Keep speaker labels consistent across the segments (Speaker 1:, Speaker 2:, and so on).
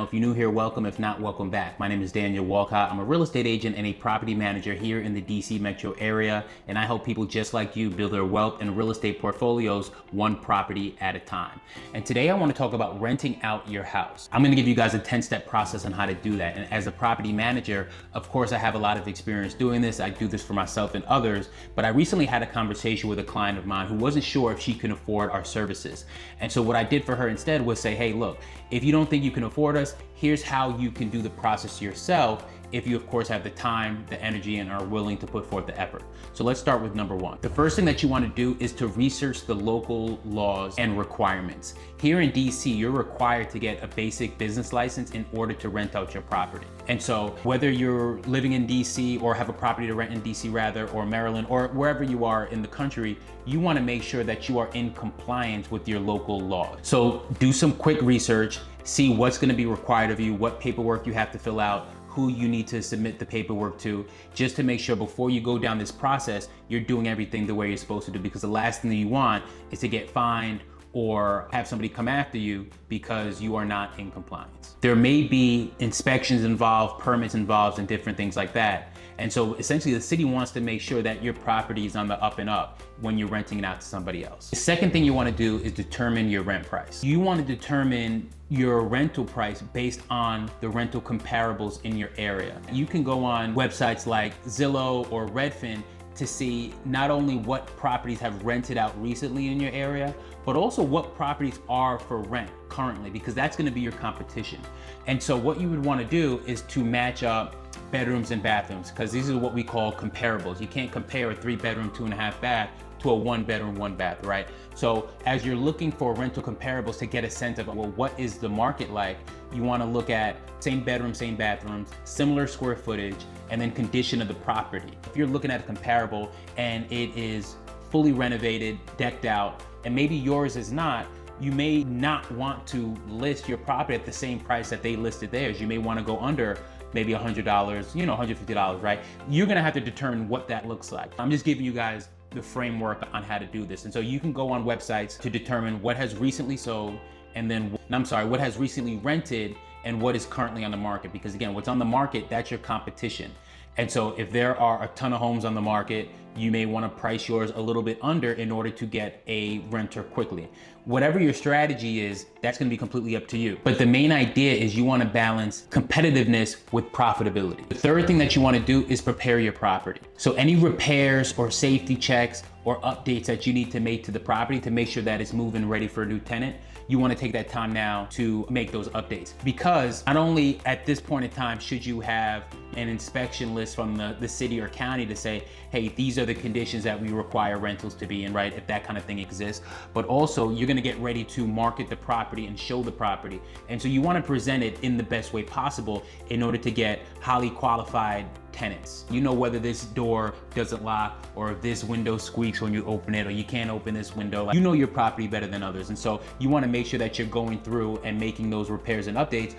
Speaker 1: If you're new here, welcome. If not, welcome back. My name is Daniel Walcott. I'm a real estate agent and a property manager here in the DC metro area, and I help people just like you build their wealth and real estate portfolios one property at a time. And today I want to talk about renting out your house. I'm going to give you guys a 10-step process on how to do that. And as a property manager, of course, I have a lot of experience doing this. I do this for myself and others, but I recently had a conversation with a client of mine who wasn't sure if she can afford our services. And so what I did for her instead was say, hey, look, if you don't think you can afford us, here's how you can do the process yourself if you, of course, have the time, the energy, and are willing to put forth the effort. So let's start with number one. The first thing that you want to do is to research the local laws and requirements. Here in DC, you're required to get a basic business license in order to rent out your property. And so whether you're living in DC or have a property to rent in DC rather, or Maryland, or wherever you are in the country, you want to make sure that you are in compliance with your local laws. So do some quick research, see what's going to be required of you, what paperwork you have to fill out, who you need to submit the paperwork to, just to make sure before you go down this process, you're doing everything the way you're supposed to do. Because the last thing that you want is to get fined or have somebody come after you because you are not in compliance. There may be inspections involved, permits involved, and different things like that. And so essentially the city wants to make sure that your property is on the up and up when you're renting it out to somebody else. The second thing you want to do is determine your rent price. You want to determine your rental price based on the rental comparables in your area. You can go on websites like Zillow or Redfin to see not only what properties have rented out recently in your area, but also what properties are for rent currently, because that's going to be your competition. And so what you would want to do is to match up bedrooms and bathrooms, because these are what we call comparables. You can't compare a 3-bedroom, 2.5 bath to a 1-bedroom, 1-bath, right? So as you're looking for rental comparables to get a sense of, well, what is the market like? You want to look at same bedroom, same bathrooms, similar square footage, and then condition of the property. If you're looking at a comparable and it is fully renovated, decked out, and maybe yours is not, you may not want to list your property at the same price that they listed theirs. You may want to go under maybe $100, $150, right? You're gonna have to determine what that looks like. I'm just giving you guys the framework on how to do this. And so you can go on websites to determine what has recently sold, and then, what has recently rented and what is currently on the market. Because again, what's on the market, that's your competition. And so if there are a ton of homes on the market, you may want to price yours a little bit under in order to get a renter quickly. Whatever your strategy is, that's going to be completely up to you. But the main idea is you want to balance competitiveness with profitability. The third thing that you want to do is prepare your property. So any repairs or safety checks or updates that you need to make to the property to make sure that it's moving ready for a new tenant, you want to take that time now to make those updates. Because not only at this point in time should you have an inspection list from the city or county to say, hey, these are the conditions that we require rentals to be in, right? If that kind of thing exists. But also you're gonna get ready to market the property and show the property. And so you wanna present it in the best way possible in order to get highly qualified tenants. You know whether this door doesn't lock, or if this window squeaks when you open it, or you can't open this window. You know your property better than others. And so you wanna make sure that you're going through and making those repairs and updates,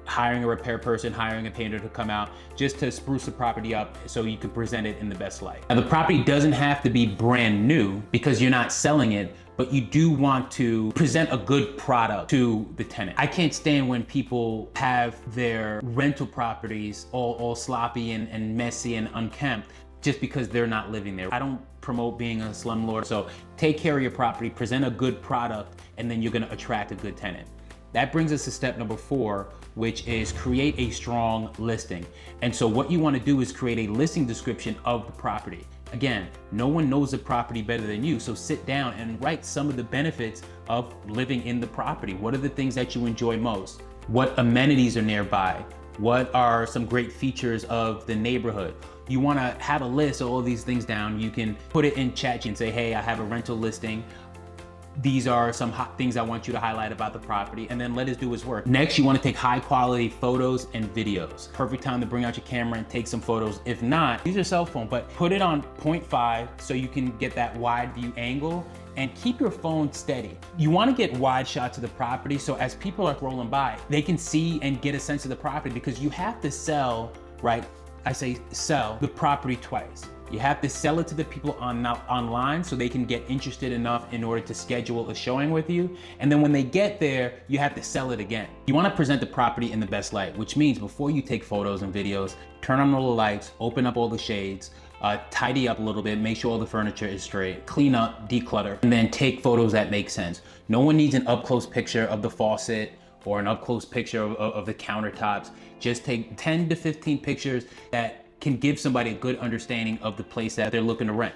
Speaker 1: hiring a repair person, hiring a painter to come out just to spruce the property up so you can present it in the best light. Now, the property doesn't have to be brand new because you're not selling it, but you do want to present a good product to the tenant. I can't stand when people have their rental properties all sloppy and messy and unkempt just because they're not living there. I don't promote being a slumlord. So take care of your property, present a good product, and then you're gonna attract a good tenant. That brings us to step number 4, which is create a strong listing. And so what you want to do is create a listing description of the property. Again, no one knows the property better than you, so sit down and write some of the benefits of living in the property. What are the things that you enjoy most? What amenities are nearby? What are some great features of the neighborhood? You want to have a list of all these things down. You can put it in chat and say, hey, I have a rental listing. These are some hot things I want you to highlight about the property, and then let us do his work. Next, you want to take high quality photos and videos. Perfect time to bring out your camera and take some photos. If not, use your cell phone, but put it on 0.5 so you can get that wide view angle, and keep your phone steady. You want to get wide shots of the property so as people are rolling by, they can see and get a sense of the property, because you have to sell, right? I say sell the property twice. You have to sell it to the people online so they can get interested enough in order to schedule a showing with you. And then when they get there, you have to sell it again. You want to present the property in the best light, which means before you take photos and videos, turn on all the lights, open up all the shades, tidy up a little bit, make sure all the furniture is straight, clean up, declutter, and then take photos that make sense. No one needs an up-close picture of the faucet or an up-close picture of the countertops. Just take 10 to 15 pictures that can give somebody a good understanding of the place that they're looking to rent.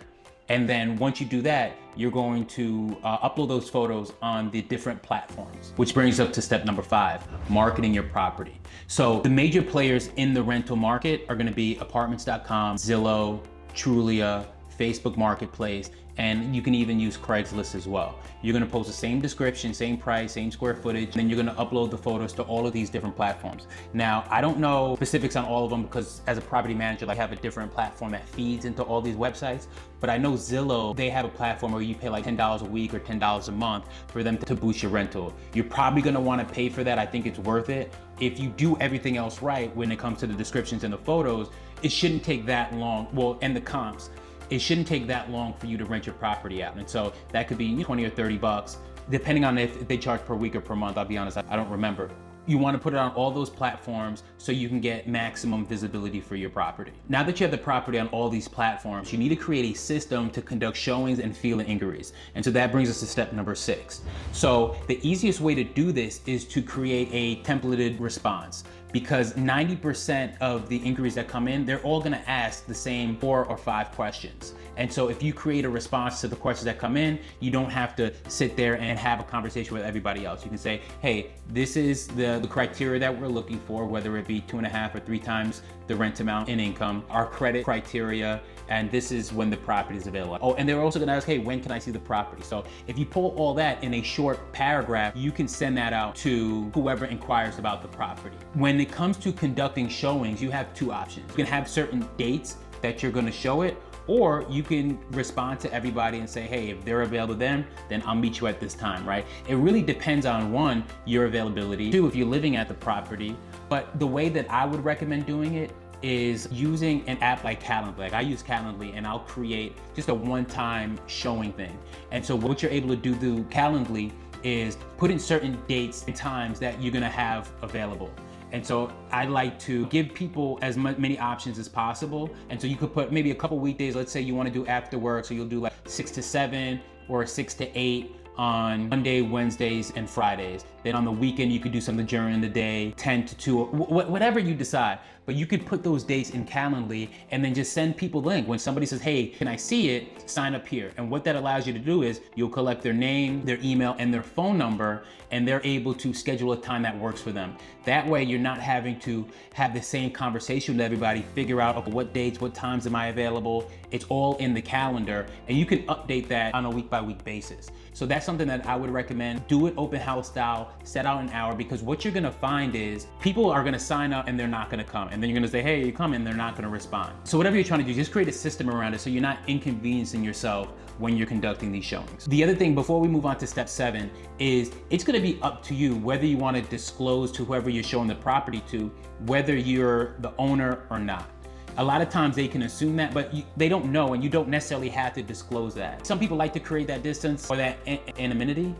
Speaker 1: And then once you do that, you're going to upload those photos on the different platforms, which brings us to step number 5, marketing your property. So the major players in the rental market are gonna be apartments.com, Zillow, Trulia, Facebook Marketplace, and you can even use Craigslist as well. You're gonna post the same description, same price, same square footage, and then you're gonna upload the photos to all of these different platforms. Now, I don't know specifics on all of them because as a property manager, I have a different platform that feeds into all these websites, but I know Zillow, they have a platform where you pay like $10 a week or $10 a month for them to boost your rental. You're probably gonna wanna pay for that. I think it's worth it. If you do everything else right when it comes to the descriptions and the photos, it shouldn't take that long, well, and the comps. It shouldn't take that long for you to rent your property out. And so that could be 20 or 30 bucks, depending on if they charge per week or per month. I'll be honest, I don't remember. You want to put it on all those platforms so you can get maximum visibility for your property. Now that you have the property on all these platforms, you need to create a system to conduct showings and field inquiries. And so that brings us to step number 6. So the easiest way to do this is to create a templated response, because 90% of the inquiries that come in, they're all gonna ask the same 4 or 5 questions. And so if you create a response to the questions that come in, you don't have to sit there and have a conversation with everybody else. You can say, hey, this is the criteria that we're looking for, whether it be 2.5 or 3 times the rent amount in income, our credit criteria, and this is when the property is available. Oh, and they're also gonna ask, hey, when can I see the property? So if you pull all that in a short paragraph, you can send that out to whoever inquires about the property. When it comes to conducting showings, you have 2 options. You can have certain dates that you're gonna show it, or you can respond to everybody and say, hey, if they're available then I'll meet you at this time, right? It really depends on 1, your availability, 2, if you're living at the property. But the way that I would recommend doing it is using an app like Calendly. Like I use Calendly and I'll create just a one-time showing thing. And so what you're able to do through Calendly is put in certain dates and times that you're gonna have available. And so I like to give people as many options as possible. And so you could put maybe a couple weekdays, let's say you wanna do after work, so you'll do like 6 to 7 or 6 to 8 on Monday, Wednesdays, and Fridays. Then on the weekend, you could do something during the day, 10 to 2, whatever you decide. But you could put those dates in Calendly and then just send people a link. When somebody says, hey, can I see it? Sign up here. And what that allows you to do is you'll collect their name, their email, and their phone number, and they're able to schedule a time that works for them. That way, you're not having to have the same conversation with everybody, figure out, okay, what dates, what times am I available? It's all in the calendar, and you can update that on a week-by-week basis. So that's something that I would recommend. Do it open house style, set out an hour, because what you're gonna find is people are gonna sign up and they're not gonna come. And then you're gonna say, hey, you come, and they're not gonna respond. So whatever you're trying to do, just create a system around it so you're not inconveniencing yourself when you're conducting these showings. The other thing before we move on to step 7 is it's gonna be up to you whether you wanna disclose to whoever you're showing the property to, whether you're the owner or not. A lot of times they can assume that, but they don't know, and you don't necessarily have to disclose that. Some people like to create that distance or that anonymity.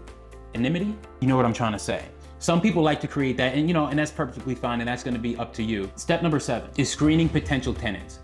Speaker 1: You know what I'm trying to say. Some people like to create that, and that's perfectly fine, and that's gonna be up to you. Step number 7 is screening potential tenants.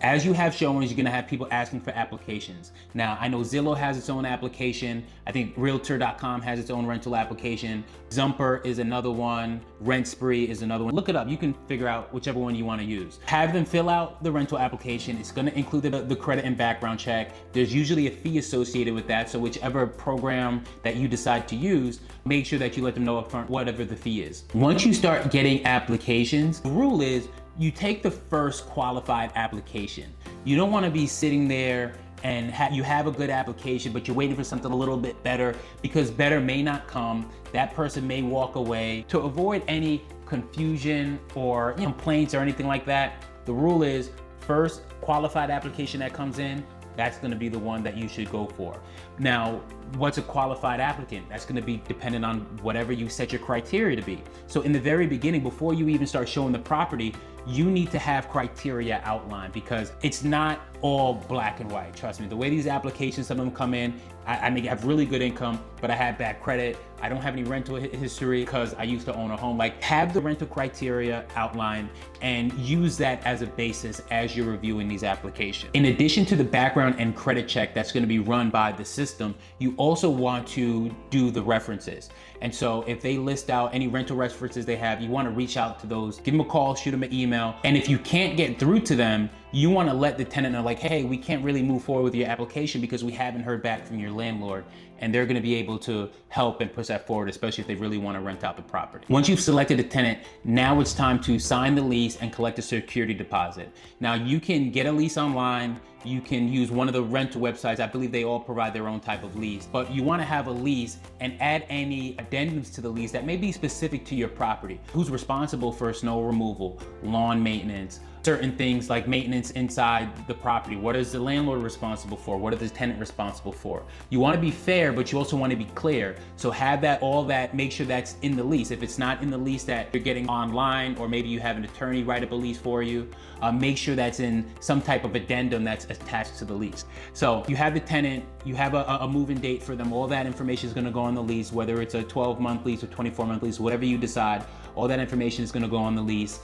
Speaker 1: As you have showings, you're gonna have people asking for applications. Now, I know Zillow has its own application. I think Realtor.com has its own rental application. Zumper is another one. Rent Spree is another one. Look it up, you can figure out whichever one you wanna use. Have them fill out the rental application. It's gonna include the credit and background check. There's usually a fee associated with that, so whichever program that you decide to use, make sure that you let them know upfront whatever the fee is. Once you start getting applications, the rule is you take the first qualified application. You don't want to be sitting there and you have a good application, but you're waiting for something a little bit better, because better may not come. That person may walk away. To avoid any confusion or complaints or anything like that, the rule is first qualified application that comes in, that's gonna be the one that you should go for. Now, what's a qualified applicant? That's going to be dependent on whatever you set your criteria to be. So in the very beginning, before you even start showing the property, you need to have criteria outlined, because it's not all black and white. Trust me, the way these applications, some of them come in, I have really good income, but I had bad credit. I don't have any rental history because I used to own a home. Like, have the rental criteria outlined and use that as a basis as you're reviewing these applications. In addition to the background and credit check that's going to be run by the system, you also want to do the references. And so if they list out any rental references they have, you want to reach out to those, give them a call, shoot them an email. And if you can't get through to them, you want to let the tenant know, like, hey, we can't really move forward with your application because we haven't heard back from your landlord. And they're going to be able to help and push that forward, especially if they really want to rent out the property. Once you've selected a tenant, now it's time to sign the lease and collect a security deposit. Now, you can get a lease online. You can use one of the rental websites. I believe they all provide their own type of lease, but you want to have a lease and add any addendums to the lease that may be specific to your property. Who's responsible for snow removal, lawn maintenance, certain things like maintenance inside the property. What is the landlord responsible for? What is the tenant responsible for? You want to be fair, but you also want to be clear. So have that, all that, make sure that's in the lease. If it's not in the lease that you're getting online, or maybe you have an attorney write up a lease for you, make sure that's in some type of addendum that's attached to the lease. So you have the tenant, you have a move-in date for them. All that information is going to go on the lease, whether it's a 12-month lease or 24-month lease, whatever you decide. All that information is going to go on the lease.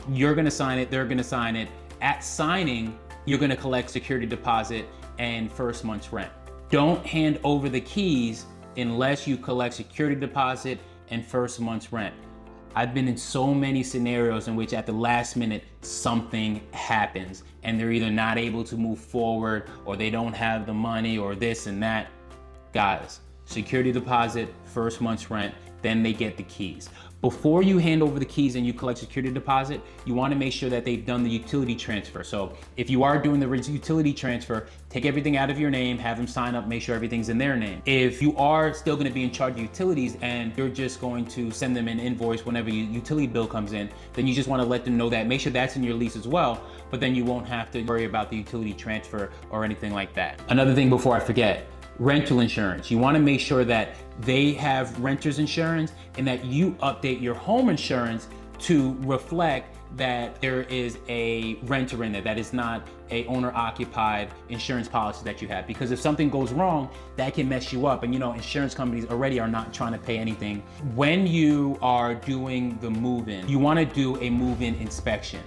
Speaker 1: You're going to sign it. They're going to sign it. At signing, you're going to collect security deposit and first month's rent. Don't hand over the keys unless you collect security deposit and first month's rent. I've been in so many scenarios in which at the last minute something happens and they're either not able to move forward, or they don't have the money, or this and that. Guys, security deposit, first month's rent, then they get the keys. Before you hand over the keys and you collect security deposit, you want to make sure that they've done the utility transfer. So if you are doing the utility transfer, take everything out of your name, have them sign up, make sure everything's in their name. If you are still going to be in charge of utilities and you're just going to send them an invoice whenever your utility bill comes in, then you just want to let them know that. Make sure that's in your lease as well, but then you won't have to worry about the utility transfer or anything like that. Another thing before I forget, rental insurance. You want to make sure that they have renter's insurance and that you update your home insurance to reflect that there is a renter in there, that is not a owner-occupied insurance policy that you have. Because if something goes wrong, that can mess you up. And you know, insurance companies already are not trying to pay anything. When you are doing the move-in, you want to do a move-in inspection.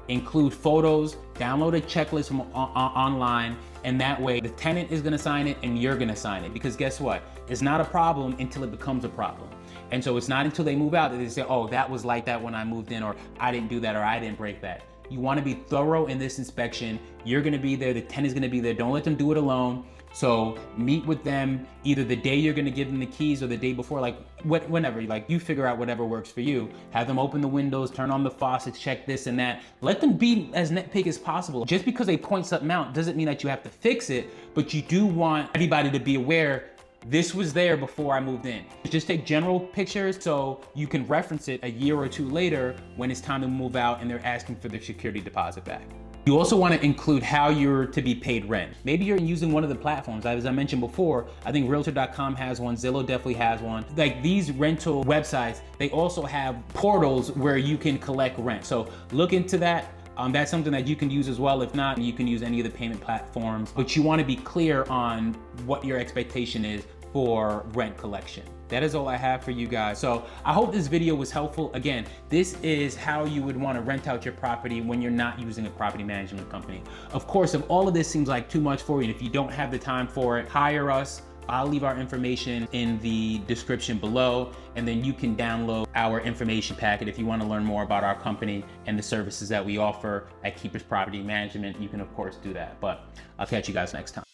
Speaker 1: Include photos, download a checklist from online, and that way the tenant is gonna sign it and you're gonna sign it. Because guess what? It's not a problem until it becomes a problem. And so it's not until they move out that they say, oh, that was like that when I moved in, or I didn't do that, or I didn't break that. You wanna be thorough in this inspection. You're gonna be there, the tenant's gonna be there. Don't let them do it alone. So meet with them either the day you're gonna give them the keys or the day before, like whenever, like you figure out whatever works for you. Have them open the windows, turn on the faucets, check this and that. Let them be as nitpicky as possible. Just because they point something out doesn't mean that you have to fix it, but you do want everybody to be aware this was there before I moved in. Just take general pictures so you can reference it a year or two later when it's time to move out and they're asking for their security deposit back. You also want to include how you're to be paid rent. Maybe you're using one of the platforms. As I mentioned before, I think Realtor.com has one, Zillow definitely has one. Like these rental websites, they also have portals where you can collect rent. So look into that. That's something that you can use as well. If not, you can use any of the payment platforms, but you want to be clear on what your expectation is for rent collection. That is all I have for you guys. So I hope this video was helpful. Again, this is how you would want to rent out your property when you're not using a property management company. Of course, if all of this seems like too much for you, and if you don't have the time for it, hire us. I'll leave our information in the description below, and then you can download our information packet if you want to learn more about our company and the services that we offer at Keepers Property Management. You can of course do that, but I'll catch you guys next time.